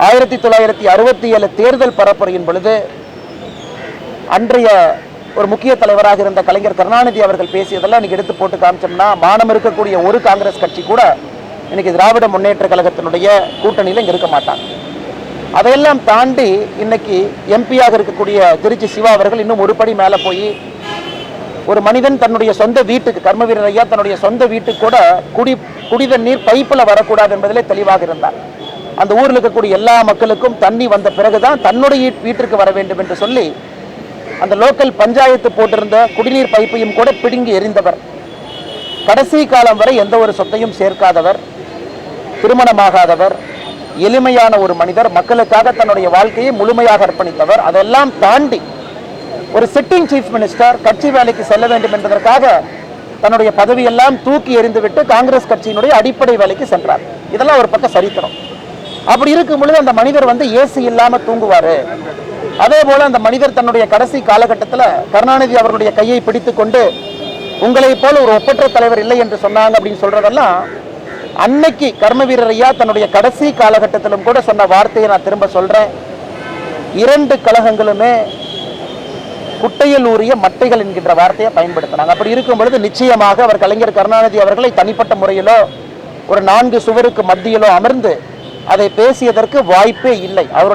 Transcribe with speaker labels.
Speaker 1: 1967 தேர்தல் பரப்புரையின் பொழுது அன்றைய ஒரு முக்கிய தலைவராக இருந்த கலைஞர் கருணாநிதி அவர்கள் பேசியதெல்லாம் இன்னைக்கு எடுத்து போட்டு காமிச்சோம்னா, மானம் இருக்கக்கூடிய ஒரு காங்கிரஸ் கட்சி கூட இன்னைக்கு திராவிட முன்னேற்ற கழகத்தினுடைய கூட்டணியில் இங்கே இருக்க மாட்டாங்க. அதையெல்லாம் தாண்டி இன்னைக்கு எம்பியாக இருக்கக்கூடிய திருச்சி சிவா அவர்கள் இன்னும் ஒரு படி மேலே போய், ஒரு மனிதன் தன்னுடைய சொந்த வீட்டுக்கு, கர்மவீரர் ஐயா தன்னுடைய சொந்த வீட்டுக்கு கூட குடிதண்ணீர் பைப்பில் வரக்கூடாது என்பதிலே தெளிவாக இருந்தார். அந்த ஊரில் இருக்கக்கூடிய எல்லா மக்களுக்கும் தண்ணி வந்த பிறகுதான் தன்னுடைய வீட்டிற்கு வர வேண்டும் என்று சொல்லி அந்த லோக்கல் பஞ்சாயத்து போட்டிருந்த குடிநீர் பைப்பையும் கூட பிடுங்கி எறிந்தவர். கடைசி காலம் வரை எந்த ஒரு சொத்தையும் சேர்க்காதவர், திருமணமாகாதவர், எளிமையான ஒரு மனிதர், மக்களுக்காக தன்னுடைய வாழ்க்கையை முழுமையாக அர்ப்பணித்தவர். அதெல்லாம் தாண்டி ஒரு சிட்டிங் சீஃப் மினிஸ்டர் கட்சி வேலைக்கு செல்ல வேண்டும் என்பதற்காக தன்னுடைய பதவியெல்லாம் தூக்கி எறிந்துவிட்டு காங்கிரஸ் கட்சியினுடைய அடிப்படை வேலைக்கு சென்றார். இதெல்லாம் ஒரு பக்கம் சரித்திரம். அப்படி இருக்கும் பொழுது அந்த மனிதர் ஏசி இல்லாம தூங்குவாரு. அதே போல அந்த மனிதர் தன்னுடைய கடைசி காலகட்டத்தில் கருணாநிதி அவருடைய கையை பிடித்து கொண்டு, உங்களை போல ஒரு ஒப்பற்ற தலைவர் இல்லை என்று சொன்னாங்க அப்படின்னு சொல்றதெல்லாம் அன்னைக்கு கர்மவீரர் ஐயா தன்னுடைய கடைசி காலகட்டத்திலும் கூட சொன்ன வார்த்தையை நான் திரும்ப சொல்றேன். 2 கழகங்களுமே குட்டையில் ஊறிய மட்டைகள் என்கின்ற வார்த்தையை பயன்படுத்தினாங்க. அப்படி இருக்கும் பொழுது நிச்சயமாக அவர் கலைஞர் கருணாநிதி அவர்களை தனிப்பட்ட முறையிலோ ஒரு 4 சுவருக்கு மத்தியிலோ அமர்ந்து அதை பேசியதற்கு வாய்ப்பே இல்லை. அவருடைய